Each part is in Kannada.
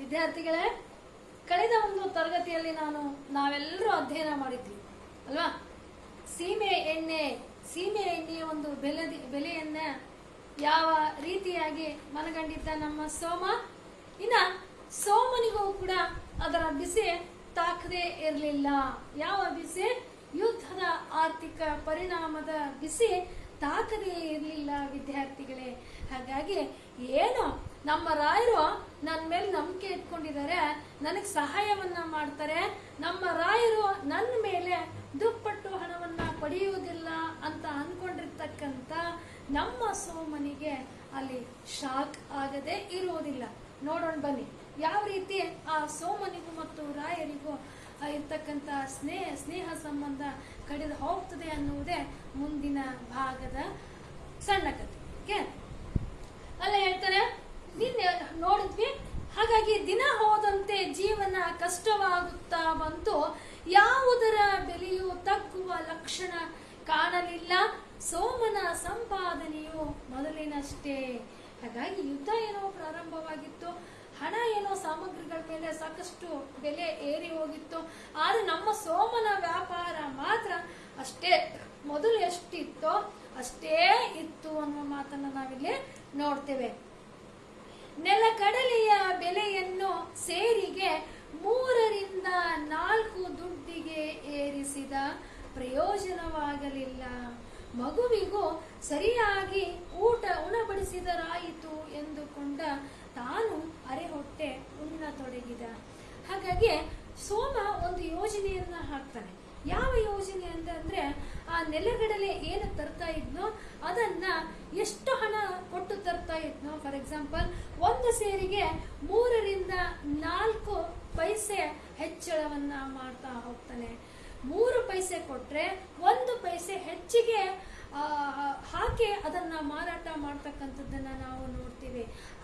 ವಿದ್ಯಾರ್ಥಿಗಳೇ, ಕಳೆದ ಒಂದು ತರಗತಿಯಲ್ಲಿ ನಾವೆಲ್ಲರೂ ಅಧ್ಯಯನ ಮಾಡಿದ್ವಿ ಅಲ್ವಾ? ಸೀಮೆ ಎಣ್ಣೆಯ ಒಂದು ಬೆಲೆಯನ್ನ ಯಾವ ರೀತಿಯಾಗಿ ಮನಗಂಡಿದ್ದ ನಮ್ಮ ಸೋಮ. ಇನ್ನ ಸೋಮನಿಗೂ ಕೂಡ ಅದರ ಬಿಸಿ ತಾಕದೇ ಇರಲಿಲ್ಲ. ಯಾವ ಬಿಸಿ? ಯುದ್ಧದ ಆರ್ಥಿಕ ಪರಿಣಾಮದ ಬಿಸಿ ತಾಕದೇ ಇರಲಿಲ್ಲ ವಿದ್ಯಾರ್ಥಿಗಳೇ. ಹಾಗಾಗಿ ಏನು ನಮ್ಮ ರಾಯರು ನನ್ನ ಮೇಲೆ ನಂಬಿಕೆ ಇಟ್ಕೊಂಡಿದ್ದಾರೆ, ನನಗೆ ಸಹಾಯವನ್ನ ಮಾಡ್ತಾರೆ, ನಮ್ಮ ರಾಯರು ನನ್ನ ಮೇಲೆ ದುಪ್ಪಟ್ಟು ಹಣವನ್ನ ಪಡೆಯುವುದಿಲ್ಲ ಅಂತ ಅನ್ಕೊಂಡಿರ್ತಕ್ಕಂಥ ನಮ್ಮ ಸೋಮನಿಗೆ ಅಲ್ಲಿ ಶಾಕ್ ಆಗದೆ ಇರುವುದಿಲ್ಲ. ನೋಡೋಣ ಬನ್ನಿ ಯಾವ ರೀತಿ ಆ ಸೋಮನಿಗೂ ಮತ್ತು ರಾಯರಿಗೂ ಇರ್ತಕ್ಕಂಥ ಸ್ನೇಹ ಸಂಬಂಧ ಕಡಿದು ಹೋಗ್ತದೆ ಅನ್ನುವುದೇ ಮುಂದಿನ ಭಾಗದ ಸಣ್ಣ ಕಥೆ. ಅಲ್ಲ ಹೇಳ್ತಾರೆ, ನಿನ್ನೆ ನೋಡಿದ್ವಿ. ಹಾಗಾಗಿ ದಿನ ಹೋದಂತೆ ಜೀವನ ಕಷ್ಟವಾಗುತ್ತಾ ಬಂತು, ಯಾವುದರ ಬೆಲೆಯೂ ತಗ್ಗುವ ಲಕ್ಷಣ ಕಾಣಲಿಲ್ಲ. ಸೋಮನ ಸಂಪಾದನೆಯು ಮೊದಲಿನಷ್ಟೇ. ಹಾಗಾಗಿ ಯುದ್ಧ ಏನೋ ಪ್ರಾರಂಭವಾಗಿತ್ತು, ಹಣ ಏನೋ ಸಾಮಗ್ರಿಗಳ ಮೇಲೆ ಸಾಕಷ್ಟು ಬೆಲೆ ಏರಿ ಹೋಗಿತ್ತು. ಆದ್ರೆ ನಮ್ಮ ಸೋಮನ ವ್ಯಾಪಾರ ಮಾತ್ರ ಅಷ್ಟೇ, ಮೊದಲು ಎಷ್ಟಿತ್ತೋ ಅಷ್ಟೇ ಇತ್ತು ಅನ್ನುವ ಮಾತನ್ನ ನಾವಿಲ್ಲಿ ನೋಡ್ತೇವೆ. ನೆಲಕಡಲೆಯ ಬೆಲೆಯನ್ನು ಸೇರಿಗೆ 3 ರಿಂದ 4 ದುಡ್ಡಿಗೆ ಏರಿಸಿದ, ಪ್ರಯೋಜನವಾಗಲಿಲ್ಲ. ಮಗುವಿಗೂ ಸರಿಯಾಗಿ ಉಣಬಡಿಸಿದರಾಯಿತು ಎಂದುಕೊಂಡ ತಾನು ಅರೆಹೊಟ್ಟೆ ಉಣ್ಣತೊಡಗಿದ. ಹಾಗಾಗಿ ಸೋಮ ಒಂದು ಯೋಜನೆಯನ್ನ ಹಾಕ್ತಾನೆ. ಯಾವ ಯೋಜನೆ ಅಂದ್ರೆ ಆ ನೆಲಗಡಲೆ ಏನು ತರ್ತಾ ಇದ್ನೋ ಅದನ್ನ ಎಷ್ಟು ಹಣ ಕೊಟ್ಟು ತರ್ತಾ ಇದ್ನೋ, ಫಾರ್ ಎಕ್ಸಾಂಪಲ್ 1 ಸೇರಿಗೆ 3 ರಿಂದ 4 ಪೈಸೆ ಹೆಚ್ಚಳವನ್ನ ಮಾಡ್ತಾ ಹೋಗ್ತಾನೆ. 3 ಪೈಸೆ ಕೊಟ್ರೆ 1 ಪೈಸೆ ಹೆಚ್ಚಿಗೆ ಹಾಕಿ ಅದನ್ನ ಮಾರಾಟ ಮಾಡ್ತಕ್ಕಂಥದ್ದನ್ನ ನಾವು ನೋಡ್ತೀವಿ.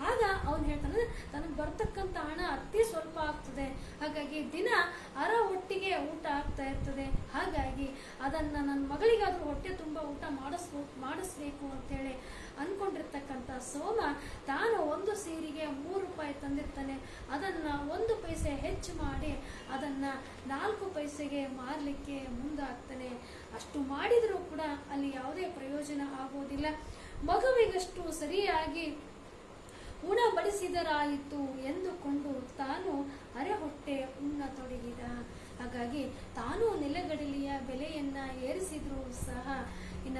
ಆಗ ಅವನು ಹೇಳ್ತಾನೆ, ತನಗೆ ಬರ್ತಕ್ಕಂಥ ಹಣ ಅತಿ ಸ್ವಲ್ಪ ಆಗ್ತದೆ, ಹಾಗಾಗಿ ದಿನ ಹೊಟ್ಟಿಗೆ ಊಟ ಆಗ್ತಾ ಇರ್ತದೆ. ಹಾಗಾಗಿ ಅದನ್ನ ನನ್ನ ಮಗಳಿಗಾದ್ರೂ ಹೊಟ್ಟೆ ತುಂಬಾ ಊಟ ಮಾಡಿಸ್ಬೇಕು ಅಂತೇಳಿ ಅನ್ಕೊಂಡಿರ್ತಕ್ಕಂಥ ಸೋಮ ತಾನು 1 ಸೇರಿಗೆ 3 ರೂಪಾಯಿ ತಂದಿರ್ತಾನೆ. ಅದನ್ನ 1 ಪೈಸೆ ಹೆಚ್ಚು ಮಾಡಿ ಅದನ್ನ 4 ಪೈಸೆಗೆ ಮಾರ್ಲಿಕ್ಕೆ ಮುಂದಾಗ್ತಾನೆ. ಅಷ್ಟು ಮಾಡಿದ್ರೂ ಕೂಡ ಅಲ್ಲಿ ಯಾವುದೇ ಪ್ರಯೋಜನ ಆಗೋದಿಲ್ಲ. ಮಗುವಿಗಷ್ಟು ಸರಿಯಾಗಿ ಉಣಬಡಿಸಿದರಾಯಿತು ಎಂದುಕೊಂಡು ತಾನು ಅರೆಹೊಟ್ಟೆ ಉಣ್ಣತೊಡಗಿದ. ಹಾಗಾಗಿ ತಾನು ನೆಲಗಡಲೆಯ ಬೆಲೆಯನ್ನ ಏರಿಸಿದ್ರೂ ಸಹ ಇನ್ನ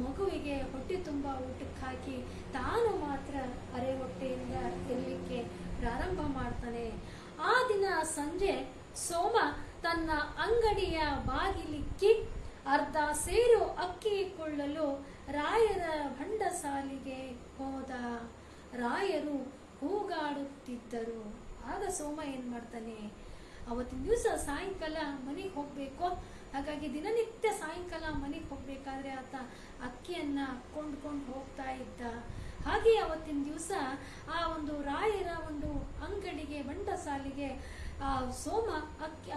ಮಗುವಿಗೆ ಹೊಟ್ಟೆ ತುಂಬಾ ಊಟಕ್ಕೆ ಹಾಕಿ ತಾನು ಮಾತ್ರ ಅರೆಹೊಟ್ಟೆಯಿಂದ ಇರಲಿಕ್ಕೆ ಪ್ರಾರಂಭ ಮಾಡ್ತಾನೆ. ಆ ದಿನ ಸಂಜೆ ಸೋಮ ತನ್ನ ಅಂಗಡಿಯ ಬಾಗಿಲಿಕ್ಕಿ ಅರ್ಧ ಸೇರು ಅಕ್ಕಿ ಕೊಳ್ಳಲು ರಾಯರ ಭಂಡಸಾಲಿಗೆ ಹೋದ. ರಾಯರು ಕೂಗಾಡುತ್ತಿದ್ದರು. ಆಗ ಸೋಮ ಏನ್ ಮಾಡ್ತಾನೆ, ಅವತ್ತಿನ ದಿವಸ ಸಾಯಂಕಾಲ ಮನೆಗೆ ಹೋಗ್ಬೇಕು. ಹಾಗಾಗಿ ದಿನನಿತ್ಯ ಸಾಯಂಕಾಲ ಮನೆಗೆ ಹೋಗ್ಬೇಕಾದ್ರೆ ಆತ ಅಕ್ಕಿಯನ್ನ ಕೊಂಡ್ಕೊಂಡು ಹೋಗ್ತಾ ಇದ್ದ. ಹಾಗೆ ಅವತ್ತಿನ ದಿವಸ ಆ ಒಂದು ರಾಯರ ಒಂದು ಅಂಗಡಿಗೆ ಭಂಡಸಾಲಿಗೆ ಆ ಸೋಮ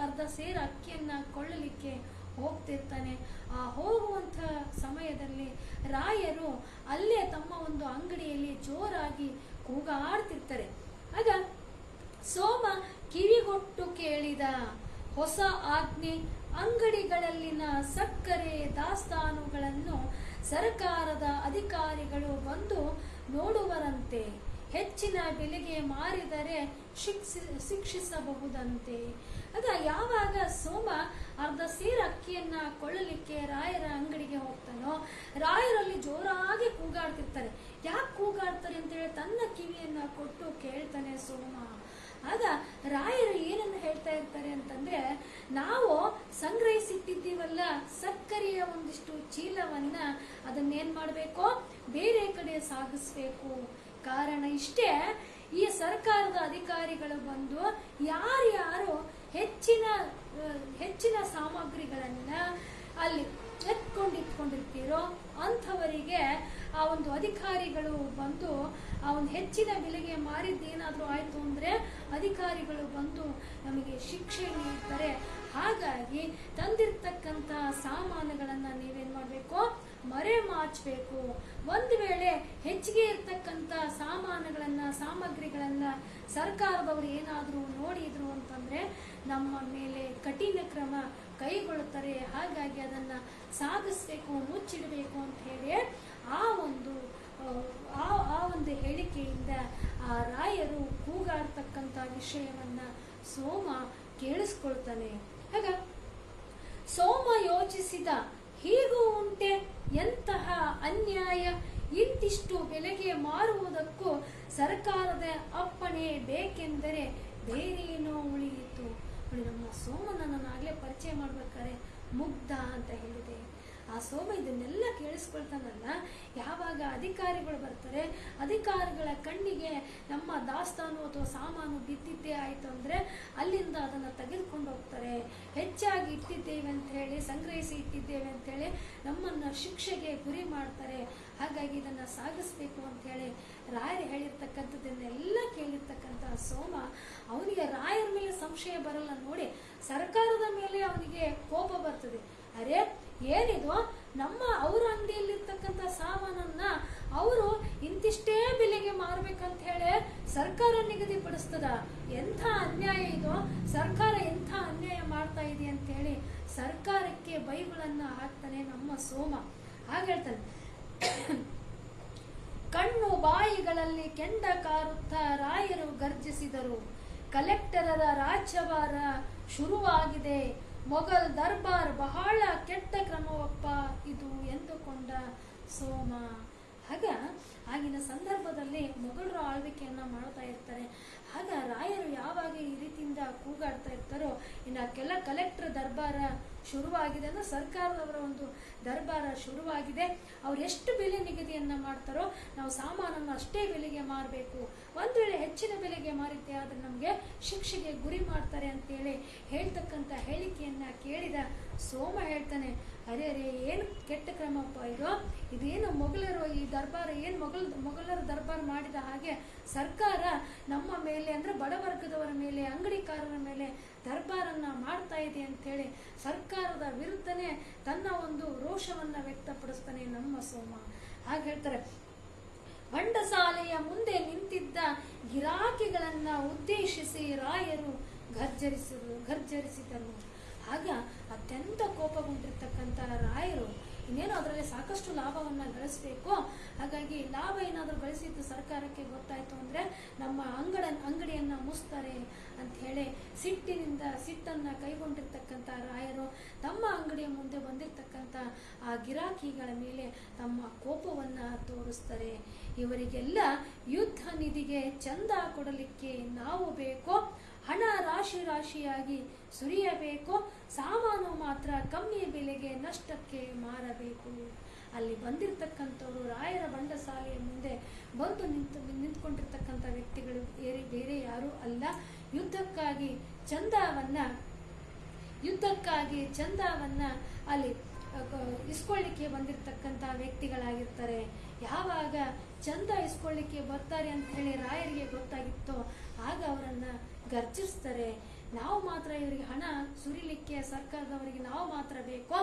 ಅರ್ಧ ಸೇರು ಅಕ್ಕಿಯನ್ನ ಕೊಳ್ಳಲಿಕ್ಕೆ ಹೋಗ್ತಿರ್ತಾನೆ. ಆ ಹೋಗುವಂತ ಸಮಯದಲ್ಲಿ ರಾಯರು ಅಲ್ಲೇ ತಮ್ಮ ಒಂದು ಅಂಗಡಿಯಲ್ಲಿ ಜೋರಾಗಿ ಕೂಗಾಡ್ತಿರ್ತಾರೆ. ಆಗ ಸೋಮ ಕಿವಿಗೊಟ್ಟು ಕೇಳಿದ. ಹೊಸ ಆಜ್ಞೆ, ಅಂಗಡಿಗಳಲ್ಲಿನ ಸಕ್ಕರೆ ದಾಸ್ತಾನುಗಳನ್ನು ಸರ್ಕಾರದ ಅಧಿಕಾರಿಗಳು ಬಂದು ನೋಡುವರಂತೆ. ಹೆಚ್ಚಿನ ಬೆಲೆಗೆ ಮಾರಿದರೆ ಶಿಕ್ಷಿಸಬಹುದಂತೆ. ಆಗ ಯಾವಾಗ ಸೋಮ ಅರ್ಧ ಸೇರು ಅಕ್ಕಿಯನ್ನ ಕೊಳ್ಳಲಿಕ್ಕೆ ರಾಯರ ಅಂಗಡಿಗೆ ಹೋಗ್ತಾನೋ, ರಾಯರಲ್ಲಿ ಜೋರಾಗಿ ಕೂಗಾಡ್ತಿರ್ತಾರೆ. ಯಾಕೆ ಕೂಗಾಡ್ತಾರೆ ಅಂತ ಹೇಳಿ ತನ್ನ ಕಿವಿಯನ್ನ ಕೊಟ್ಟು ಕೇಳ್ತಾನೆ ಸೋಮ. ಆಗ ರಾಯರು ಏನನ್ನ ಹೇಳ್ತಾ ಇರ್ತಾರೆ ಅಂತಂದ್ರೆ, ನಾವು ಸಂಗ್ರಹಿಸಿಟ್ಟಿದ್ದೀವಲ್ಲ ಸಕ್ಕರೆಯ ಒಂದಿಷ್ಟು ಚೀಲವನ್ನ ಅದನ್ನೇನ್ ಮಾಡ್ಬೇಕು, ಬೇರೆ ಕಡೆ ಸಾಗಿಸ್ಬೇಕು. ಕಾರಣ ಇಷ್ಟೇ, ಈ ಸರ್ಕಾರದ ಅಧಿಕಾರಿಗಳು ಬಂದು ಯಾರ್ಯಾರು ಹೆಚ್ಚಿನ ಸಾಮಗ್ರಿಗಳನ್ನ ಅಲ್ಲಿ ಎತ್ಕೊಂಡಿರ್ತೀರೋ ಅಂಥವರಿಗೆ ಆ ಒಂದು ಅಧಿಕಾರಿಗಳು ಬಂದು ಆ ಒಂದು ಹೆಚ್ಚಿನ ಬೆಲೆಗೆ ಮಾರಿದ್ದೇನಾದ್ರೂ ಆಯ್ತು ಅಂದ್ರೆ ಅಧಿಕಾರಿಗಳು ಬಂದು ನಮಗೆ ಶಿಕ್ಷೆ ನೀಡ್ತಾರೆ. ಹಾಗಾಗಿ ತಂದಿರ್ತಕ್ಕಂಥ ಸಾಮಾನುಗಳನ್ನ ನೀವೇನ್ ಮಾಡ್ಬೇಕು, ಮರೆ ಮಾಚಬೇಕು. ಒಂದು ವೇಳೆ ಹೆಚ್ಚಿಗೆ ಇರ್ತಕ್ಕಂಥ ಸಾಮಾನುಗಳನ್ನ ಸಾಮಗ್ರಿಗಳನ್ನ ಸರ್ಕಾರದವರು ಏನಾದರೂ ನೋಡಿದ್ರು ಅಂತಂದ್ರೆ ನಮ್ಮ ಮೇಲೆ ಕಠಿಣ ಕ್ರಮ ಕೈಗೊಳ್ಳುತ್ತಾರೆ. ಹಾಗಾಗಿ ಅದನ್ನ ಸಾಗಿಸ್ಬೇಕು, ಮುಚ್ಚಿಡಬೇಕು ಅಂತ ಹೇಳಿ ಆ ಒಂದು ಹೇಳಿಕೆಯಿಂದ ಆ ರಾಯರು ಕೂಗಾಡ್ತಕ್ಕಂಥ ವಿಷಯವನ್ನ ಸೋಮ ಕೇಳಿಸ್ಕೊಳ್ತಾನೆ. ಆಗ ಸೋಮ ಯೋಚಿಸಿದ, ಹೀಗೂ ಉಂಟೆ ಎಂತಹ ಅನ್ಯಾಯ, ಇಂತಿಷ್ಟು ಬೆಲೆಗೆ ಮಾರುವುದಕ್ಕೂ ಸರ್ಕಾರದ ಅಪ್ಪಣೆ ಬೇಕೆಂದರೆ ಬೇರೇನೋ ಉಳಿಯಿತು. ನಮ್ಮ ಸೋಮನನ್ನು ನಾಗಲೇ ಪರಿಚಯ ಮಾಡ್ಬೇಕಾರೆ ಮುಗ್ಧ ಅಂತ ಹೇಳಿದೆ. ಆ ಸೋಮ ಇದನ್ನೆಲ್ಲ ಕೇಳಿಸ್ಕೊಳ್ತಾನಲ್ಲ, ಯಾವಾಗ ಅಧಿಕಾರಿಗಳು ಬರ್ತಾರೆ, ಅಧಿಕಾರಿಗಳ ಕಣ್ಣಿಗೆ ನಮ್ಮ ದಾಸ್ತಾನು ಅಥವಾ ಸಾಮಾನು ಬಿದ್ದಿದ್ದೇ ಆಯಿತು ಅಂದರೆ ಅಲ್ಲಿಂದ ಅದನ್ನು ತೆಗೆದುಕೊಂಡು ಹೋಗ್ತಾರೆ. ಹೆಚ್ಚಾಗಿ ಇಟ್ಟಿದ್ದೇವೆ ಅಂತ ಹೇಳಿ, ಸಂಗ್ರಹಿಸಿ ಇಟ್ಟಿದ್ದೇವೆ ಅಂತೇಳಿ ನಮ್ಮನ್ನು ಶಿಕ್ಷೆಗೆ ಗುರಿ ಮಾಡ್ತಾರೆ. ಹಾಗಾಗಿ ಇದನ್ನು ಸಾಗಿಸ್ಬೇಕು ಅಂತ ಹೇಳಿ ರಾಯರು ಹೇಳಿರ್ತಕ್ಕಂಥದ್ದನ್ನೆಲ್ಲ ಕೇಳಿರ್ತಕ್ಕಂಥ ಸೋಮ, ಅವನಿಗೆ ರಾಯರ ಮೇಲೆ ಸಂಶಯ ಬರಲ್ಲ ನೋಡಿ, ಸರ್ಕಾರದ ಮೇಲೆ ಅವನಿಗೆ ಕೋಪ ಬರ್ತದೆ. ಅರೆ ಏನಿದು, ಅವ್ರ ಅಂಗಡಿಯಲ್ಲಿರ್ತಕ್ಕಂಥ ಸಾಮಾನನ್ನ ಅವರು ಇಂತಿಷ್ಟೇ ಬೆಲೆಗೆ ಮಾರ್ಬೇಕಂತ ಹೇಳಿ ಸರ್ಕಾರ ನಿಗದಿಪಡಿಸ್ತದ. ಎಂಥ ಅನ್ಯಾಯ ಇದು, ಸರ್ಕಾರ ಎಂಥ ಅನ್ಯಾಯ ಮಾಡ್ತಾ ಇದೆ ಅಂತ ಹೇಳಿ ಸರ್ಕಾರಕ್ಕೆ ಬೈಗಳನ್ನ ಹಾಕ್ತಾನೆ ನಮ್ಮ ಸೋಮ. ಹಾಗೇಳ್ತಾನೆ, ಕಣ್ಣು ಬಾಯಿಗಳಲ್ಲಿ ಕೆಂಡ ಕಾರುತ್ತಾ ರಾಯರು ಗರ್ಜಿಸಿದರು. ಕಲೆಕ್ಟರರ ರಾಜ್ಯಭಾರ ಶುರುವಾಗಿದೆ. ಮೊಘಲ್ ದರ್ಬಾರ್ ಬಹಳ ಕೆಟ್ಟ ಕ್ರಮವಪ್ಪ ಇದು ಎಂದುಕೊಂಡ ಸೋಮ. ಆಗಿನ ಸಂದರ್ಭದಲ್ಲಿ ಮೊಘಲರು ಆಳ್ವಿಕೆಯನ್ನ ಮಾಡ್ತಾ ಇರ್ತಾರೆ. ಆಗ ರಾಯರು ಯಾವಾಗ ಈ ರೀತಿಯಿಂದ ಕೂಗಾಡ್ತಾ ಇರ್ತಾರೋ, ಇನ್ನು ಕಲೆಕ್ಟರ್ ದರ್ಬಾರ ಶುರುವಾಗಿದೆ ಅಂದ್ರೆ ಸರ್ಕಾರದವರ ಒಂದು ದರ್ಬಾರ ಶುರುವಾಗಿದೆ. ಅವ್ರು ಎಷ್ಟು ಬೆಲೆ ನಿಗದಿಯನ್ನ ಮಾಡ್ತಾರೋ ನಾವು ಸಾಮಾನನ್ನು ಅಷ್ಟೇ ಬೆಲೆಗೆ ಮಾರಬೇಕು. ಒಂದ್ ವೇಳೆ ಹೆಚ್ಚಿನ ಬೆಲೆಗೆ ಮಾರಿದ್ದೆ ಆದ್ರೆ ನಮ್ಗೆ ಶಿಕ್ಷೆಗೆ ಗುರಿ ಮಾಡ್ತಾರೆ ಅಂತೇಳಿ ಹೇಳ್ತಕ್ಕಂಥ ಹೇಳಿಕೆಯನ್ನ ಕೇಳಿದ ಸೋಮ ಹೇಳ್ತಾನೆ, ಅರೆ ಏನು ಕೆಟ್ಟ ಕ್ರಮಪ್ಪ ಇದೇನು ಮೊಘಲರು ಈ ದರ್ಬಾರ ಏನು ಮೊಘಲರ ದರ್ಬಾರ್ ಮಾಡಿದ ಹಾಗೆ ಸರ್ಕಾರ ನಮ್ಮ ಮೇಲೆ ಅಂದ್ರೆ ಬಡವರ್ಗದವರ ಮೇಲೆ, ಅಂಗಡಿಕಾರರ ಮೇಲೆ ದರ್ಬಾರನ್ನ ಮಾಡ್ತಾ ಇದೆ ಅಂತೇಳಿ ಸರ್ಕಾರದ ವಿರುದ್ಧನೇ ತನ್ನ ಒಂದು ರೋಷವನ್ನ ವ್ಯಕ್ತಪಡಿಸ್ತಾನೆ ನಮ್ಮ ಸೋಮ. ಹಾಗೆ ಹೇಳ್ತಾರೆ, ಬಂಡಸಾಲೆಯ ಮುಂದೆ ನಿಂತಿದ್ದ ಗಿರಾಕಿಗಳನ್ನ ಉದ್ದೇಶಿಸಿ ರಾಯರು ಗರ್ಜರಿಸಿದರು. ಆಗ ಅತ್ಯಂತ ಕೋಪಗೊಂಡಿರ್ತಕ್ಕಂಥ ರಾಯರು ಇನ್ನೇನು ಅದರಲ್ಲಿ ಸಾಕಷ್ಟು ಲಾಭವನ್ನ ಗಳಿಸಬೇಕು, ಹಾಗಾಗಿ ಲಾಭ ಏನಾದರೂ ಗಳಿಸಿದ್ದು ಸರ್ಕಾರಕ್ಕೆ ಗೊತ್ತಾಯ್ತು ಅಂದ್ರೆ ನಮ್ಮ ಅಂಗಡಿಯನ್ನ ಮುಸ್ತಾರೆ ಅಂತ ಹೇಳಿ ಸಿಟ್ಟನ್ನ ಕೈಗೊಂಡಿರ್ತಕ್ಕಂಥ ರಾಯರು ತಮ್ಮ ಅಂಗಡಿಯ ಮುಂದೆ ಬಂದಿರತಕ್ಕಂಥ ಆ ಗಿರಾಕಿಗಳ ಮೇಲೆ ತಮ್ಮ ಕೋಪವನ್ನ ತೋರಿಸ್ತಾರೆ. ಇವರಿಗೆಲ್ಲ ಯುದ್ಧ ನಿಧಿಗೆ ಚಂದ ಕೊಡಲಿಕ್ಕೆ ನಾವು ಬೇಕೋ, ಹಣ ರಾಶಿಯಾಗಿ ಸುರಿಯಬೇಕು, ಸಾಮಾನು ಮಾತ್ರ ಕಮ್ಮಿ ಬೆಲೆಗೆ ನಷ್ಟಕ್ಕೆ ಮಾರಬೇಕು. ಅಲ್ಲಿ ಬಂದಿರತಕ್ಕಂಥವ್ರು ರಾಯರ ಬಂಡಸಾಲೆಯ ಮುಂದೆ ಬಂದು ನಿಂತ್ಕೊಂಡಿರ್ತಕ್ಕಂಥ ವ್ಯಕ್ತಿಗಳು ಬೇರೆ ಯಾರು ಅಲ್ಲ, ಯುದ್ಧಕ್ಕಾಗಿ ಚಂದವನ್ನ ಅಲ್ಲಿ ಇಸ್ಕೊಳ್ಳಿಕ್ಕೆ ಬಂದಿರತಕ್ಕಂಥ ವ್ಯಕ್ತಿಗಳಾಗಿರ್ತಾರೆ. ಯಾವಾಗ ಚಂದ ಇಸ್ಕೊಳ್ಳಿಕ್ಕೆ ಬರ್ತಾರೆ ಅಂತ ಹೇಳಿ ರಾಯರಿಗೆ ಗೊತ್ತಾಗಿತ್ತೋ ಆಗ ಅವರನ್ನ ಗರ್ಜಿಸ್ತಾರೆ. ನಾವು ಮಾತ್ರ ಇವರಿಗೆ ಹಣ ಸುರಿಲಿಕ್ಕೆ ಸರ್ಕಾರದವರಿಗೆ ನಾವು ಮಾತ್ರ ಬೇಕೋ,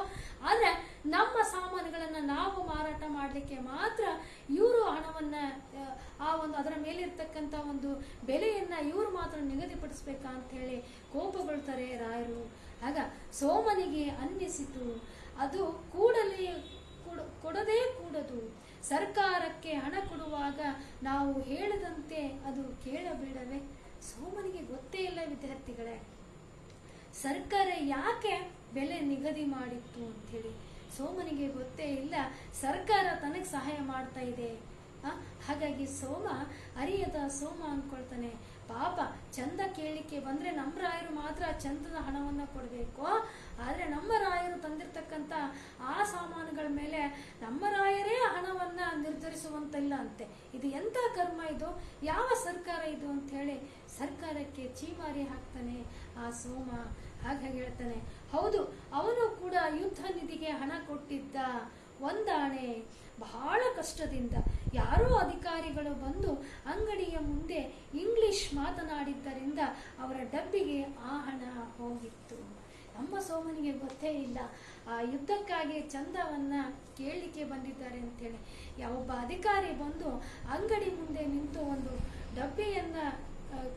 ಆದ್ರೆ ನಮ್ಮ ಸಾಮಾನುಗಳನ್ನ ನಾವು ಮಾರಾಟ ಮಾಡ್ಲಿಕ್ಕೆ ಮಾತ್ರ ಇವರು ಹಣವನ್ನ ಅದರ ಮೇಲಿರ್ತಕ್ಕಂಥ ಒಂದು ಬೆಲೆಯನ್ನ ಇವರು ಮಾತ್ರ ನಿಗದಿಪಡಿಸ್ಬೇಕಾ ಅಂತ ಹೇಳಿ ಕೋಪಗೊಳ್ತಾರೆ ರಾಯರು. ಆಗ ಸೋಮನಿಗೆ ಅನ್ನಿಸಿತು, ಅದು ಕೊಡದೇ ಕೂಡದು. ಸರ್ಕಾರಕ್ಕೆ ಹಣ ಕೊಡುವಾಗ ನಾವು ಹೇಳಿದಂತೆ ಅದು ಕೇಳಬೇಡವೇ? ಸೋಮನಿಗೆ ಗೊತ್ತೇ ಇಲ್ಲ ವಿದ್ಯಾರ್ಥಿಗಳೇ, ಸರ್ಕಾರ ಯಾಕೆ ಬೆಲೆ ನಿಗದಿ ಮಾಡಿತ್ತು ಅಂತ ಹೇಳಿ ಸೋಮನಿಗೆ ಗೊತ್ತೇ ಇಲ್ಲ. ಸರ್ಕಾರ ತನಗೆ ಸಹಾಯ ಮಾಡ್ತಾ ಇದೆ. ಹಾಗಾಗಿ ಅರಿಯದ ಸೋಮ ಅನ್ಕೊಳ್ತಾನೆ, ಪಾಪ ಚಂದ ಕೇಳಿಕೆ ಬಂದ್ರೆ ನಮ್ಮ ರಾಯರು ಮಾತ್ರ ಚಂದದ ಹಣವನ್ನ ಕೊಡಬೇಕು, ಆದ್ರೆ ನಮ್ಮ ರಾಯರು ತಂದಿರ್ತಕ್ಕಂಥ ಆ ಸಾಮಾನುಗಳ ಮೇಲೆ ನಮ್ಮ ರಾಯರೇ ಹಣವನ್ನ ನಿರ್ಧರಿಸುವಂತಿಲ್ಲ ಅಂತೆ. ಇದು ಎಂತ ಕರ್ಮ ಇದು, ಯಾವ ಸರ್ಕಾರ ಇದು ಅಂತ ಹೇಳಿ ಸರ್ಕಾರಕ್ಕೆ ಚೀಮಾರಿ ಹಾಕ್ತಾನೆ ಆ ಸೋಮ. ಹಾಗಾಗಿ ಹೇಳ್ತಾನೆ, ಹೌದು ಅವನು ಕೂಡ ಯುದ್ಧ ನಿಧಿಗೆ ಹಣ ಕೊಟ್ಟಿದ್ದ, ಒಂದಾಣೆ ಬಹಳ ಕಷ್ಟದಿಂದ ಯಾರೋ ಅಧಿಕಾರಿಗಳು ಬಂದು ಅಂಗಡಿಯ ಮುಂದೆ ಇಂಗ್ಲಿಷ್ ಮಾತನಾಡಿದ್ದರಿಂದ ಅವರ ಡಬ್ಬಿಗೆ ಆ ಹಣ ಹೋಗಿತ್ತು. ನಮ್ಮ ಸೋಮನಿಗೆ ಗೊತ್ತೇ ಇಲ್ಲ ಆ ಯುದ್ಧಕ್ಕಾಗಿ ಚಂದವನ್ನ ಕೇಳಲಿಕ್ಕೆ ಬಂದಿದ್ದಾರೆ ಅಂತೇಳಿ. ಯಾವೊಬ್ಬ ಅಧಿಕಾರಿ ಬಂದು ಅಂಗಡಿ ಮುಂದೆ ನಿಂತು ಒಂದು ಡಬ್ಬಿಯನ್ನ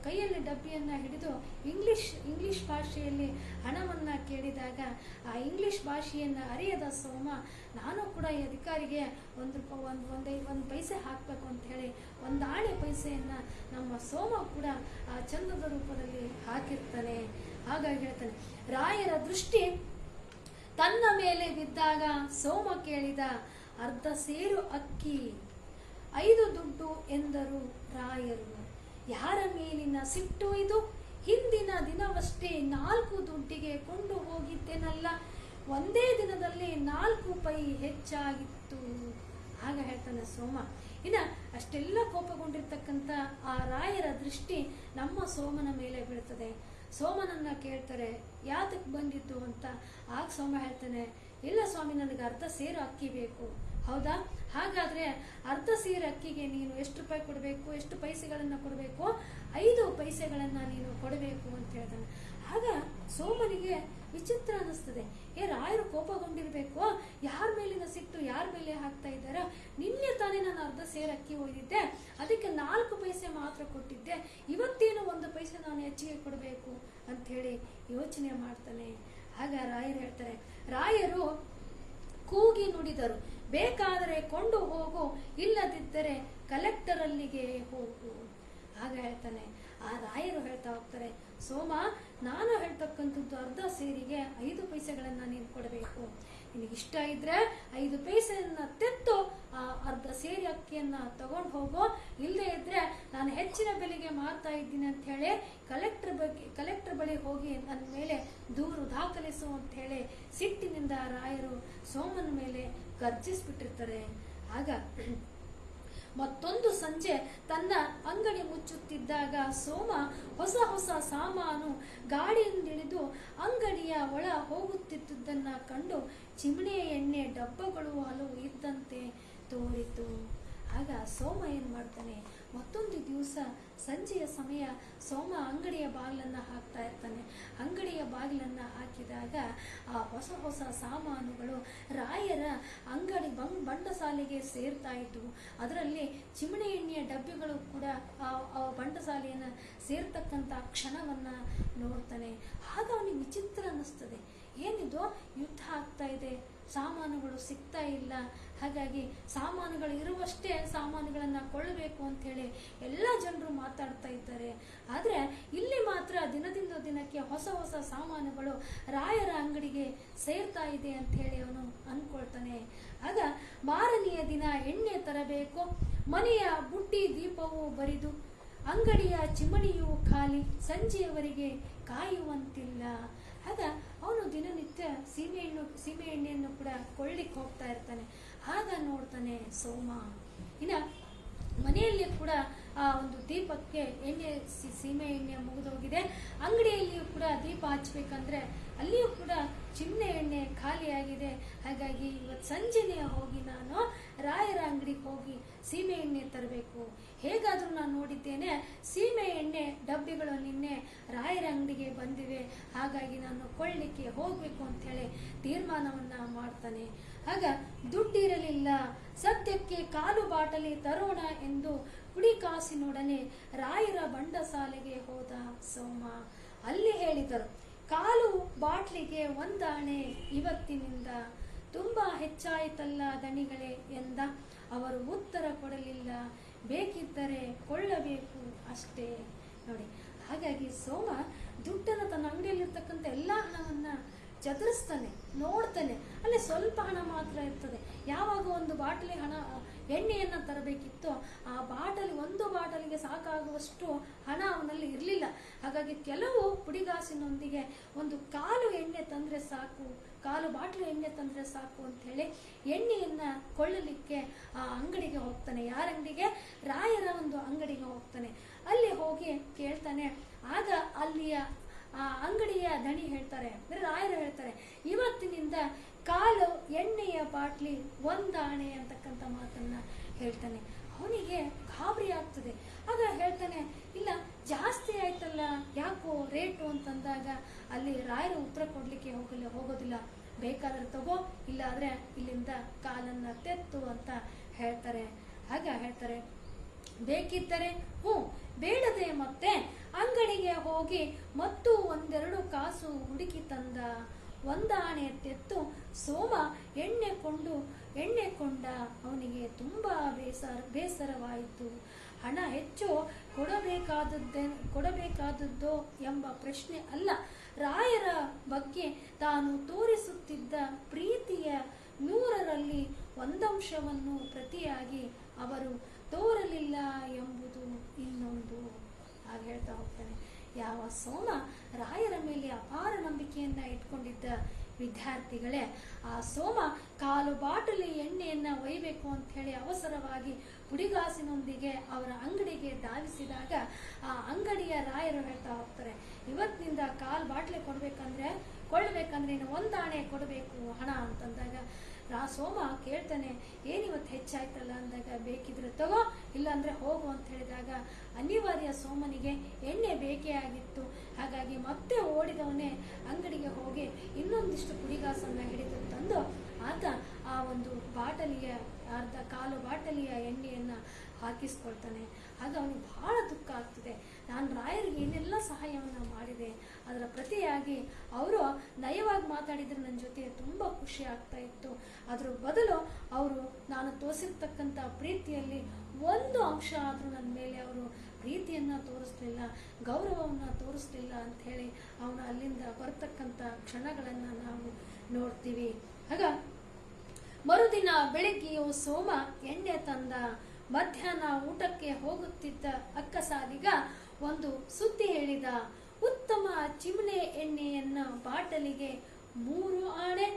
ಕೈಯಲ್ಲಿ ಡಬ್ಬಿಯನ್ನು ಹಿಡಿದು ಇಂಗ್ಲಿಷ್ ಭಾಷೆಯಲ್ಲಿ ಹಣವನ್ನು ಕೇಳಿದಾಗ ಆ ಇಂಗ್ಲಿಷ್ ಭಾಷೆಯನ್ನು ಅರಿಯದ ಸೋಮ ನಾನು ಕೂಡ ಈ ಅಧಿಕಾರಿಗೆ ಒಂದು ಪೈಸೆ ಹಾಕಬೇಕು ಅಂತ ಹೇಳಿ ಒಂದು ಆಣೆ ಪೈಸೆಯನ್ನು ನಮ್ಮ ಸೋಮ ಕೂಡ ಆ ಚಂದದ ರೂಪದಲ್ಲಿ ಹಾಕಿರ್ತಾನೆ. ಹಾಗಾಗಿ ಹೇಳ್ತಾನೆ, ರಾಯರ ದೃಷ್ಟಿ ತನ್ನ ಮೇಲೆ ಬಿದ್ದಾಗ ಸೋಮ ಕೇಳಿದ ಅರ್ಧ ಸೇರು ಅಕ್ಕಿ 5 ದುಡ್ಡು ಎಂದರು ರಾಯರು. ಯಾರ ಮೇಲಿನ ಸಿಟ್ಟು ಇದು? ಹಿಂದಿನ ದಿನವಷ್ಟೇ 4 ದುಡ್ಡಿಗೆ ಕೊಂಡು ಹೋಗಿದ್ದೇನಲ್ಲ, ಒಂದೇ ದಿನದಲ್ಲಿ 4 ಪೈ ಹೆಚ್ಚಾಗಿತ್ತು. ಆಗ ಹೇಳ್ತಾನೆ ಸೋಮ. ಅಷ್ಟೆಲ್ಲ ಕೋಪಗೊಂಡಿರ್ತಕ್ಕಂಥ ಆ ರಾಯರ ದೃಷ್ಟಿ ನಮ್ಮ ಸೋಮನ ಮೇಲೆ ಬೀಳ್ತದೆ. ಸೋಮನನ್ನ ಕೇಳ್ತಾರೆ, ಯಾತಕ್ಕೆ ಬಂದಿದ್ದು ಅಂತ. ಆಗ ಸೋಮ ಹೇಳ್ತಾನೆ, ಇಲ್ಲ ಸ್ವಾಮಿ, ನನಗೆ ಅರ್ಧ ಸೇರು ಅಕ್ಕಿ ಬೇಕು. ಹೌದಾ, ಹಾಗಾದ್ರೆ ಅರ್ಧ ಸೇರು ಅಕ್ಕಿಗೆ ನೀನು ಎಷ್ಟು ರೂಪಾಯಿ ಕೊಡಬೇಕು, ಎಷ್ಟು ಪೈಸೆಗಳನ್ನು ಕೊಡಬೇಕು? 5 ಪೈಸೆಗಳನ್ನು ನೀನು ಕೊಡಬೇಕು ಅಂತ ಹೇಳ್ತಾನೆ. ಆಗ ಸೋಮನಿಗೆ ವಿಚಿತ್ರ ಅನ್ನಿಸ್ತದೆ. ರಾಯರು ಕೋಪಗೊಂಡಿರ್ಬೇಕು, ಯಾರ ಮೇಲಿನ ಸಿಟ್ಟು, ಯಾರ ಮೇಲೆ ಹಾಕ್ತಾ ಇದ್ದಾರೋ? ನಿನ್ನೆ ತಾನೇ ನಾನು ಅರ್ಧ ಸೇರು ಅಕ್ಕಿ ಒಯ್ದಿದ್ದೆ, ಅದಕ್ಕೆ 4 ಪೈಸೆ ಮಾತ್ರ ಕೊಟ್ಟಿದ್ದೆ, ಇವತ್ತೇನು 1 ಪೈಸೆ ನಾನು ಹೆಚ್ಚಿಗೆ ಕೊಡಬೇಕು ಅಂತ ಹೇಳಿ ಯೋಚನೆ ಮಾಡ್ತಾನೆ. ಆಗ ರಾಯರು ಹೇಳ್ತಾರೆ, ರಾಯರು ಕೂಗಿ ನುಡಿದರು, ಬೇಕಾದರೆ ಕೊಂಡು ಹೋಗು, ಇಲ್ಲದಿದ್ದರೆ ಕಲೆಕ್ಟರ್ ಅಲ್ಲಿಗೆ ಹೋಗು. ಆಗ ಹೇಳ್ತಾನೆ, ಆ ರಾಯರು ಹೇಳ್ತಾ ಹೋಗ್ತಾರೆ, ಸೋಮ, ನಾನು ಹೇಳ್ತಕ್ಕಂಥದ್ದು ಅರ್ಧ ಸೇರಿಗೆ 5 ಪೈಸೆಗಳನ್ನ ನೀನು ಕೊಡಬೇಕು. ನಿನಗಿಷ್ಟ ಇದ್ರೆ 5 ಪೈಸೆಯನ್ನ ತೆತ್ತು ಆ ಅರ್ಧ ಸೇರಿ ಅಕ್ಕಿಯನ್ನ ತಗೊಂಡು ಹೋಗೋ, ಇಲ್ಲದೆ ಇದ್ರೆ ನಾನು ಹೆಚ್ಚಿನ ಬೆಲೆಗೆ ಮಾರ್ತಾ ಇದ್ದೀನಿ ಅಂತ ಹೇಳಿ ಕಲೆಕ್ಟರ್ ಬಳಿ ಹೋಗಿ ನನ್ನ ಮೇಲೆ ದೂರು ದಾಖಲಿಸು ಅಂತ ಹೇಳಿ ಸಿಟ್ಟಿನಿಂದ ರಾಯರು ಸೋಮನ ಮೇಲೆ ಗರ್ಜಿಸ್ಬಿಟ್ಟಿರ್ತಾರೆ. ಆಗ ಮತ್ತೊಂದು ಸಂಜೆ ತನ್ನ ಅಂಗಡಿ ಮುಚ್ಚುತ್ತಿದ್ದಾಗ ಸೋಮ ಹೊಸ ಸಾಮಾನು ಗಾಡಿಯಿಂದಿಳಿದು ಅಂಗಡಿಯ ಒಳ ಹೋಗುತ್ತಿದ್ದುದನ್ನ ಕಂಡು ಚಿಮಣೆಯ ಎಣ್ಣೆ ಡಬ್ಬಗಳು ಹಲವು ಇದ್ದಂತೆ ತೋರಿತು. ಆಗ ಸೋಮ ಏನ್ ಮಾಡ್ತಾನೆ, ಮತ್ತೊಂದು ದಿವಸ ಸಂಜೆಯ ಸಮಯ ಸೋಮ ಅಂಗಡಿಯ ಬಾಗಿಲನ್ನು ಹಾಕ್ತಾ ಇರ್ತಾನೆ. ಅಂಗಡಿಯ ಬಾಗಿಲನ್ನು ಹಾಕಿದಾಗ ಆ ಹೊಸ ಸಾಮಾನುಗಳು ರಾಯರ ಅಂಗಡಿ ಬಂಡಸಾಲೆಗೆ ಸೇರ್ತಾ ಇದ್ವು. ಅದರಲ್ಲಿ ಚಿಮಣೆ ಎಣ್ಣೆಯ ಡಬ್ಬಿಗಳು ಕೂಡ ಆ ಬಂಡಸಾಲೆಯನ್ನು ಸೇರ್ತಕ್ಕಂಥ ಕ್ಷಣವನ್ನ ನೋಡ್ತಾನೆ. ಆಗ ಅವನಿಗೆ ವಿಚಿತ್ರ ಅನ್ನಿಸ್ತದೆ, ಏನಿದು ಯುದ್ಧ ಆಗ್ತಾ ಇದೆ, ಸಾಮಾನುಗಳು ಸಿಗ್ತಾ ಇಲ್ಲ, ಹಾಗಾಗಿ ಸಾಮಾನುಗಳು ಇರುವಷ್ಟೇ ಸಾಮಾನುಗಳನ್ನು ಕೊಳ್ಳಬೇಕು ಅಂತ ಹೇಳಿ ಎಲ್ಲ ಜನರು ಮಾತಾಡ್ತಾ ಇದ್ದಾರೆ. ಆದರೆ ಇಲ್ಲಿ ಮಾತ್ರ ದಿನದಿಂದ ದಿನಕ್ಕೆ ಹೊಸ ಸಾಮಾನುಗಳು ರಾಯರ ಅಂಗಡಿಗೆ ಸೇರ್ತಾ ಇದೆ ಅಂತ ಹೇಳಿ ಅವನು ಅನ್ಕೊಳ್ತಾನೆ. ಆಗ ಮಾರನೆಯ ದಿನ ಎಣ್ಣೆ ತರಬೇಕು, ಮನೆಯ ಬುಡ್ಡಿ ದೀಪವು ಬರಿದು, ಅಂಗಡಿಯ ಚಿಮಣಿಯು ಖಾಲಿ, ಸಂಜೆಯವರೆಗೆ ಕಾಯುವಂತಿಲ್ಲ. ಆಗ ಅವನು ದಿನನಿತ್ಯ ಸೀಮೆ ಎಣ್ಣೆಯನ್ನು ಕೂಡ ಕೊಳ್ಳಿಕ್ಕೆ ಹೋಗ್ತಾ ಇರ್ತಾನೆ. ಆಗ ನೋಡ್ತಾನೆ ಸೋಮ, ಮನೆಯಲ್ಲಿ ಕೂಡ ಆ ಒಂದು ದೀಪಕ್ಕೆ ಸೀಮೆ ಎಣ್ಣೆ ಮುಗಿದೋಗಿದೆ. ಅಂಗಡಿಯಲ್ಲಿಯೂ ಕೂಡ ದೀಪ ಹಚ್ಚಬೇಕಂದ್ರೆ ಅಲ್ಲಿಯೂ ಕೂಡ ಚಿಮಣೆ ಎಣ್ಣೆ ಖಾಲಿಯಾಗಿದೆ. ಹಾಗಾಗಿ ಇವತ್ತು ಸಂಜೆನೆ ಹೋಗಿ ನಾನು ರಾಯರ ಅಂಗಡಿಗೆ ಹೋಗಿ ಸೀಮೆ ಎಣ್ಣೆ ತರಬೇಕು. ಹೇಗಾದ್ರೂ ನಾನು ನೋಡಿದ್ದೇನೆ, ಸೀಮೆ ಎಣ್ಣೆ ಡಬ್ಬಿಗಳು ನಿನ್ನೆ ರಾಯರ ಅಂಗಡಿಗೆ ಬಂದಿವೆ, ಹಾಗಾಗಿ ನಾನು ಕೊಳ್ಳಿಕ್ಕೆ ಹೋಗ್ಬೇಕು ಅಂತ ಹೇಳಿ ತೀರ್ಮಾನವನ್ನ ಮಾಡ್ತಾನೆ. ಆಗ ದುಡ್ಡಿರಲಿಲ್ಲ, ಸದ್ಯಕ್ಕೆ ಕಾಲು ಬಾಟಲಿ ತರೋಣ ಎಂದು ಪುಡಿ ಕಾಸಿನೊಡನೆ ರಾಯರ ಬಂಡಸಾಲೆಗೆ ಹೋದ ಸೋಮ. ಅಲ್ಲಿ ಹೇಳಿದರು, ಕಾಲು ಬಾಟ್ಲಿಗೆ 1 ಆಣೆ ಇವತ್ತಿನಿಂದ, ತುಂಬಾ ಹೆಚ್ಚಾಯಿತಲ್ಲ ದಣಿಗಳೇ ಎಂದ. ಅವರು ಉತ್ತರ ಕೊಡಲಿಲ್ಲ, ಬೇಕಿದ್ದರೆ ಕೊಳ್ಳಬೇಕು ಅಷ್ಟೇ. ನೋಡಿ, ಹಾಗಾಗಿ ಸೋಮ ದುಡ್ಡನ್ನು ತನ್ನ ಅಂಗಡಿಯಲ್ಲಿರ್ತಕ್ಕಂಥ ಎಲ್ಲ ಹಣವನ್ನ ಚದುರಿಸ್ತಾನೆ, ನೋಡ್ತಾನೆ. ಅಲ್ಲಿ ಸ್ವಲ್ಪ ಹಣ ಮಾತ್ರ ಇರ್ತದೆ. ಯಾವಾಗ ಒಂದು ಬಾಟಲಿ ಎಣ್ಣೆಯನ್ನ ತರಬೇಕಿತ್ತು, ಆ ಒಂದು ಬಾಟಲಿಗೆ ಸಾಕಾಗುವಷ್ಟು ಹಣ ಅವನಲ್ಲಿ ಇರಲಿಲ್ಲ. ಹಾಗಾಗಿ ಕೆಲವು ಪುಡಿಗಾಸಿನೊಂದಿಗೆ ಒಂದು ಕಾಲು ಎಣ್ಣೆ ತಂದ್ರೆ ಸಾಕು, ಕಾಲು ಬಾಟಲಿ ಎಣ್ಣೆ ತಂದ್ರೆ ಸಾಕು ಅಂತ ಹೇಳಿ ಎಣ್ಣೆಯನ್ನ ಕೊಳ್ಳಲಿಕ್ಕೆ ಆ ಅಂಗಡಿಗೆ ಹೋಗ್ತಾನೆ. ಯಾರ ಅಂಗಡಿಗೆ? ರಾಯರ ಒಂದು ಅಂಗಡಿಗೆ ಹೋಗ್ತಾನೆ. ಅಲ್ಲಿ ಹೋಗಿ ಕೇಳ್ತಾನೆ. ಆಗ ಅಲ್ಲಿಯ ಆ ಅಂಗಡಿಯ ದಣಿ ಹೇಳ್ತಾರೆ, ರಾಯರು ಹೇಳ್ತಾರೆ, ಇವತ್ತಿನಿಂದ ಕಾಲು ಎಣ್ಣೆಯ ಬಾಟ್ಲಿ 1 ಆಣೆ ಅಂತಕ್ಕಂಥ ಮಾತನ್ನ ಹೇಳ್ತಾನೆ. ಅವನಿಗೆ ಗಾಬರಿ ಆಗ್ತದೆ. ಆಗ ಹೇಳ್ತಾನೆ, ಇಲ್ಲ ಜಾಸ್ತಿ ಆಯ್ತಲ್ಲ, ಯಾಕೋ ರೇಟು ಅಂತಂದಾಗ ಅಲ್ಲಿ ರಾಯರು ಉತ್ತರ ಕೊಡ್ಲಿಕ್ಕೆ ಹೋಗೋದಿಲ್ಲ, ಬೇಕಾದ್ರೆ ತಗೋ, ಇಲ್ಲಾದ್ರೆ ಇಲ್ಲಿಂದ ಕಾಲನ್ನ ತೆತ್ತು ಅಂತ ಹೇಳ್ತಾರೆ. ಆಗ ಹೇಳ್ತಾರೆ, ಬೇಕಿದ್ದರೆ ಹ್ಞೂ, ಬೇಡದೆ ಮತ್ತೆ ಅಂಗಡಿಗೆ ಹೋಗಿ ಮತ್ತು ಒಂದೆರಡು ಕಾಸು ಹುಡುಕಿ ತಂದ. ಒಂದಾಣೆ ತೆತ್ತು ಸೋಮ ಎಣ್ಣೆ ಕೊಂಡ. ಅವನಿಗೆ ತುಂಬಾ ಬೇಸರವಾಯಿತು. ಹಣ ಹೆಚ್ಚು ಕೊಡಬೇಕಾದದ್ದೋ ಎಂಬ ಪ್ರಶ್ನೆ ಅಲ್ಲ, ರಾಯರ ಬಗ್ಗೆ ತಾನು ತೋರಿಸುತ್ತಿದ್ದ ಪ್ರೀತಿಯ 100ರಲ್ಲಿ 1 ಅಂಶವನ್ನು ಪ್ರತಿಯಾಗಿ ಅವರು ತೋರಲಿಲ್ಲ ಎಂಬುದು ಇನ್ನೊಂದು. ಹಾಗೆ ಹೇಳ್ತಾ ಹೋಗ್ತಾನೆ. ಯಾವ ಸೋಮ ರಾಯರ ಮೇಲೆ ಅಪಾರ ನಂಬಿಕೆಯನ್ನ ಇಟ್ಕೊಂಡಿದ್ದ ವಿದ್ಯಾರ್ಥಿಗಳೇ, ಆ ಸೋಮ ಕಾಲು ಬಾಟಲಿ ಎಣ್ಣೆಯನ್ನ ಒಯ್ಯಬೇಕು ಅಂತ ಹೇಳಿ ಅವಸರವಾಗಿ ಪುಡಿಗಾಸಿನೊಂದಿಗೆ ಅವರ ಅಂಗಡಿಗೆ ಧಾವಿಸಿದಾಗ ಆ ಅಂಗಡಿಯ ರಾಯರು ಹೇಳ್ತಾ ಹೋಗ್ತಾರೆ, ಇವತ್ತಿನಿಂದ ಕಾಲು ಬಾಟ್ಲಿ ಕೊಳ್ಳಬೇಕಂದ್ರೆ ಇನ್ನು 1 ಆಣೆ ಕೊಡಬೇಕು ಹಣ ಅಂತಂದಾಗ ಸೋಮ ಕೇಳ್ತಾನೆ, ಏನಿವತ್ತು ಹೆಚ್ಚಾಯ್ತಲ್ಲ ಅಂದಾಗ, ಬೇಕಿದ್ರೆ ತಗೋ, ಇಲ್ಲಾಂದ್ರೆ ಹೋಗು ಅಂತ ಹೇಳಿದಾಗ ಅನಿವಾರ್ಯ ಸೋಮನಿಗೆ ಎಣ್ಣೆ ಬೇಕೇ ಆಗಿತ್ತು. ಹಾಗಾಗಿ ಮತ್ತೆ ಓಡಿದವನೇ ಅಂಗಡಿಗೆ ಹೋಗಿ ಇನ್ನೊಂದಿಷ್ಟು ಪುಡಿಗಾಸನ್ನ ಹಿಡಿದು ತಂದು ಆತ ಆ ಒಂದು ಕಾಲು ಬಾಟಲಿಯ ಎಣ್ಣೆಯನ್ನ ಹಾಕಿಸ್ಕೊಳ್ತಾನೆ. ಆಗ ಅವನಿಗೆ ಬಹಳ ದುಃಖ ಆಗ್ತದೆ. ನಾನು ರಾಯರಿಗೆ ಏನೆಲ್ಲ ಸಹಾಯವನ್ನ ಮಾಡಿದೆ, ಅದರ ಪ್ರತಿಯಾಗಿ ಅವರು ನಯವಾಗಿ ಮಾತಾಡಿದ್ರೆ ನನ್ನ ಜೊತೆ ತುಂಬಾ ಖುಷಿ ಆಗ್ತಾ ಇತ್ತು. ಅದ್ರ ಬದಲು ಅವರು ನಾನು ತೋರಿಸಿರ್ತಕ್ಕಂಥ ಪ್ರೀತಿಯಲ್ಲಿ 1 ಅಂಶ ಆದ್ರೂ ನನ್ನ ಮೇಲೆ ಅವರು ಪ್ರೀತಿಯನ್ನ ತೋರಿಸ್ಲಿಲ್ಲ, ಗೌರವವನ್ನ ತೋರಿಸ್ಲಿಲ್ಲ ಅಂತ ಹೇಳಿ ಅವನು ಅಲ್ಲಿಂದ ಬರ್ತಕ್ಕಂಥ ಕ್ಷಣಗಳನ್ನ ನಾವು ನೋಡ್ತೀವಿ. ಆಗ ಮರುದಿನ ಬೆಳಗ್ಗೆಯೂ ಸೋಮ ಎಣ್ಣೆ ತಂದ. ಮಧ್ಯಾಹ್ನ ಊಟಕ್ಕೆ ಹೋಗುತ್ತಿದ್ದ ಅಕ್ಕಸಾಲಿಗ ಒಂದು ಸುದ್ದಿ ಹೇಳಿದ. ಉತ್ತಮ ಚಿಮಣೆ ಎಣ್ಣೆಯನ್ನ ಬಾಟಲಿಗೆ 3 ಆಣೆ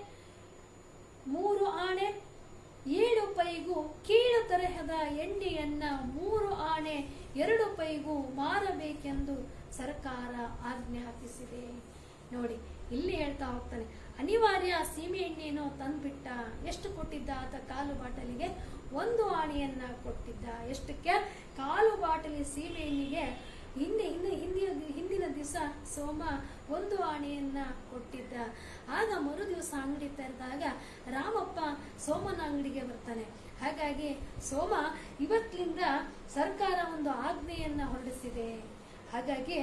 7 ಪೈಗೂ, ಕೀಳು ತರಹದ ಎಣ್ಣೆಯನ್ನ 3 ಆಣೆ 2 ಪೈಗೂ ಮಾರಬೇಕೆಂದು ಸರ್ಕಾರ ಆಜ್ಞಾಪಿಸಿದೆ. ನೋಡಿ, ಇಲ್ಲಿ ಹೇಳ್ತಾ ಹೋಗ್ತಾನೆ, ಅನಿವಾರ್ಯ ಸೀಮೆ ಎಣ್ಣೆಯನ್ನು ತಂದ್ಬಿಟ್ಟ. ಎಷ್ಟು ಕೊಟ್ಟಿದ್ದ ಆತ? ಕಾಲು ಬಾಟಲಿಗೆ 1 ಆಣೆಯನ್ನ ಕೊಟ್ಟಿದ್ದ. ಎಷ್ಟಕ್ಕೆ? ಕಾಲು ಬಾಟಲಿ ಸೀಮೆ ಎಣ್ಣೆಗೆ ಹಿಂದಿನ ದಿವಸ ಸೋಮ 1 ಆಣೆಯನ್ನ ಕೊಟ್ಟಿದ್ದ. ಆಗ ಮರು ದಿವಸ ಅಂಗಡಿ ತೆರೆದಾಗ ರಾಮಪ್ಪ ಸೋಮನ ಅಂಗಡಿಗೆ ಬರ್ತಾನೆ. ಹಾಗಾಗಿ ಸೋಮ ಇವತ್ತಿನಿಂದ ಸರ್ಕಾರ ಒಂದು ಆಜ್ಞೆಯನ್ನ ಹೊರಡಿಸಿದೆ. ಹಾಗಾಗಿ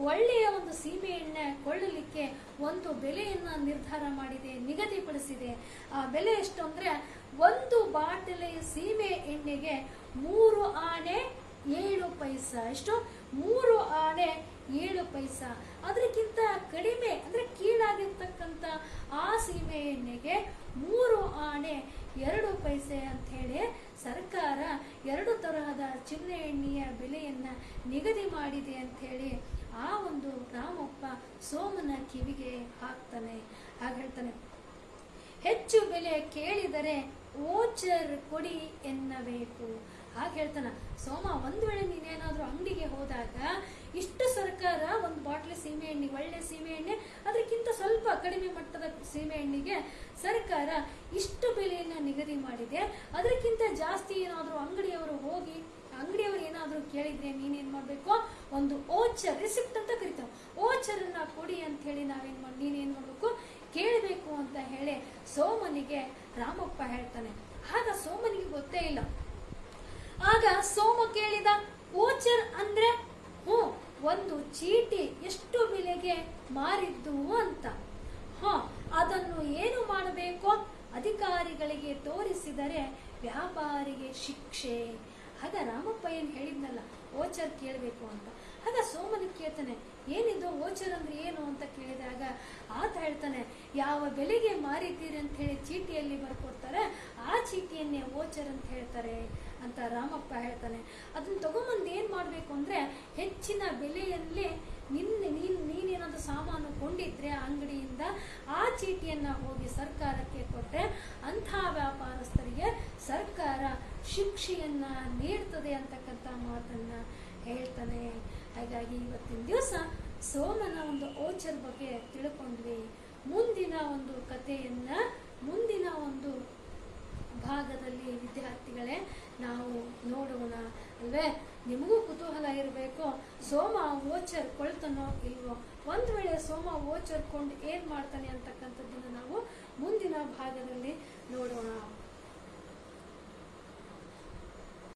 ಒಳ್ಳೆಯ ಒಂದು ಸೀಮೆ ಎಣ್ಣೆ ಕೊಳ್ಳಲಿಕ್ಕೆ ಒಂದು ಬೆಲೆಯನ್ನ ನಿರ್ಧಾರ ಮಾಡಿದೆ, ನಿಗದಿಪಡಿಸಿದೆ. ಆ ಬೆಲೆ ಎಷ್ಟು ಅಂದ್ರೆ 1 ಬಾಟಲಿ ಸೀಮೆ ಎಣ್ಣೆಗೆ 3 ಆಣೆ 7 ಪೈಸಾ. ಎಷ್ಟು? 3 ಆಣೆ 7 ಪೈಸಾ. ಅದಕ್ಕಿಂತ ಕಡಿಮೆ ಅಂದ್ರೆ ಕೀಳಾಗಿರ್ತಕ್ಕಂಥ ಆ ಸೀಮೆ ಎಣ್ಣೆಗೆ 3 ಆಣೆ 2 ಪೈಸೆ ಅಂತ ಹೇಳಿ ಸರ್ಕಾರ 2 ತರಹದ ಚಿನ್ನ ಎಣ್ಣೆಯ ಬೆಲೆಯನ್ನ ನಿಗದಿ ಮಾಡಿದೆ ಅಂತ ಹೇಳಿ ಆ ಒಂದು ರಾಮಪ್ಪ ಸೋಮನ ಕಿವಿಗೆ ಹಾಕ್ತಾನೆ. ಹಾಗೆ ಹೇಳ್ತಾನೆ, ಹೆಚ್ಚು ಬೆಲೆ ಕೇಳಿದರೆ ಓಚರ್ ಕೊಡಿ ಎನ್ನಬೇಕು. ಹಾಗೆ ಹೇಳ್ತಾನ ಸೋಮ. ಒಂದು ವೇಳೆ ನೀನೇನಾದ್ರೂ ಅಂಗಡಿಗೆ ಹೋದಾಗ ಇಷ್ಟು ಸರ್ಕಾರ 1 ಬಾಟ್ಲಿ ಸೀಮೆ ಎಣ್ಣೆ, ಒಳ್ಳೆ ಸೀಮೆ ಎಣ್ಣೆ, ಅದಕ್ಕಿಂತ ಸ್ವಲ್ಪ ಕಡಿಮೆ ಮಟ್ಟದ ಸೀಮೆ ಎಣ್ಣೆಗೆ ಸರ್ಕಾರ ಇಷ್ಟು ಬೆಲೆಯನ್ನ ನಿಗದಿ ಮಾಡಿದೆ. ಅದಕ್ಕಿಂತ ಜಾಸ್ತಿ ಏನಾದ್ರೂ ಅಂಗಡಿಯವರು ಏನಾದ್ರೂ ಕೇಳಿದ್ರೆ ನೀನೇನ್ ಮಾಡ್ಬೇಕು? ಒಂದು ಓಚರ್, ರಿಸಿಪ್ಟ್ ಅಂತ ಕರಿತಾವ, ಓಚರ್ ಅನ್ನ ಕೊಡಿ ಅಂತ ಹೇಳಿ ನೀನೇನ್ ಮಾಡ್ಬೇಕು? ಕೇಳಬೇಕು ಅಂತ ಹೇಳಿ ಸೋಮನಿಗೆ ರಾಮಪ್ಪ ಹೇಳ್ತಾನೆ. ಆಗ ಸೋಮನಿಗೆ ಗೊತ್ತೇ ಇಲ್ಲ. ಆಗ ಸೋಮ ಕೇಳಿದ, ಓಚರ್ ಅಂದ್ರೆ? ಒಂದು ಚೀಟಿ, ಎಷ್ಟು ಬೆಲೆಗೆ ಮಾರಿದ್ದು ಅಂತ. ಅದನ್ನು ಏನು ಮಾಡಬೇಕು? ಅಧಿಕಾರಿಗಳಿಗೆ ತೋರಿಸಿದರೆ ವ್ಯಾಪಾರಿಗೆ ಶಿಕ್ಷೆ. ಆಗ ರಾಮಪ್ಪ ಏನ್ ಹೇಳಿದ್ನಲ್ಲ, ಓಚರ್ ಕೇಳಬೇಕು ಅಂತ. ಆಗ ಸೋಮನಿಗೆ ಕೇಳ್ತಾನೆ, ಏನಿದು ಓಚರ್ ಅಂದ್ರೆ ಏನು ಅಂತ ಕೇಳಿದಾಗ ಆತ ಹೇಳ್ತಾನೆ, ಯಾವ ಬೆಲೆಗೆ ಮಾರಿದ್ದೀರಿ ಅಂತ ಹೇಳಿ ಚೀಟಿಯಲ್ಲಿ ಬರ್ಕೊಡ್ತಾರೆ, ಆ ಚೀಟಿಯನ್ನೇ ಓಚರ್ ಅಂತ ಹೇಳ್ತಾರೆ ಅಂತ ರಾಮಪ್ಪ ಹೇಳ್ತಾನೆ. ಅದನ್ನ ತಗೊಂಬಂದು ಏನ್ ಮಾಡ್ಬೇಕು ಅಂದ್ರೆ, ಹೆಚ್ಚಿನ ಬೆಲೆಯಲ್ಲಿ ನೀನೇನಾದ್ರೂ ಸಾಮಾನು ಕೊಂಡಿದ್ರೆ ಅಂಗಡಿಯಿಂದ ಆ ಚೀಟಿಯನ್ನ ಹೋಗಿ ಸರ್ಕಾರಕ್ಕೆ ಕೊಟ್ರೆ ಅಂಥ ವ್ಯಾಪಾರಸ್ಥರಿಗೆ ಸರ್ಕಾರ ಶಿಕ್ಷೆಯನ್ನ ನೀಡ್ತದೆ ಅಂತಕ್ಕಂಥ ಮಾತನ್ನ ಹೇಳ್ತಾನೆ. ಹಾಗಾಗಿ ಇವತ್ತಿನ ದಿವಸ ಸೋಮನ ಒಂದು ಓಚರ್ ಬಗ್ಗೆ ತಿಳ್ಕೊಂಡ್ವಿ. ಮುಂದಿನ ಒಂದು ಕಥೆಯನ್ನ ಮುಂದಿನ ಒಂದು ಭಾಗದಲ್ಲಿ ವಿದ್ಯಾರ್ಥಿಗಳೇ ನಾವು ನೋಡೋಣ ಅಲ್ವೇ? ನಿಮಗೂ ಕುತೂಹಲ ಇರಬೇಕು, ಸೋಮ ಓಚರ್ ಕೊಳ್ತಾನೋ ಇಲ್ವೋ. ಒಂದ್ ವೇಳೆ ಸೋಮ ಓಚರ್ ಕೊಂಡು ಏನ್ ಮಾಡ್ತಾನೆ ಅಂತಕ್ಕಂಥದ್ದನ್ನು ನಾವು ಮುಂದಿನ ಭಾಗದಲ್ಲಿ ನೋಡೋಣ.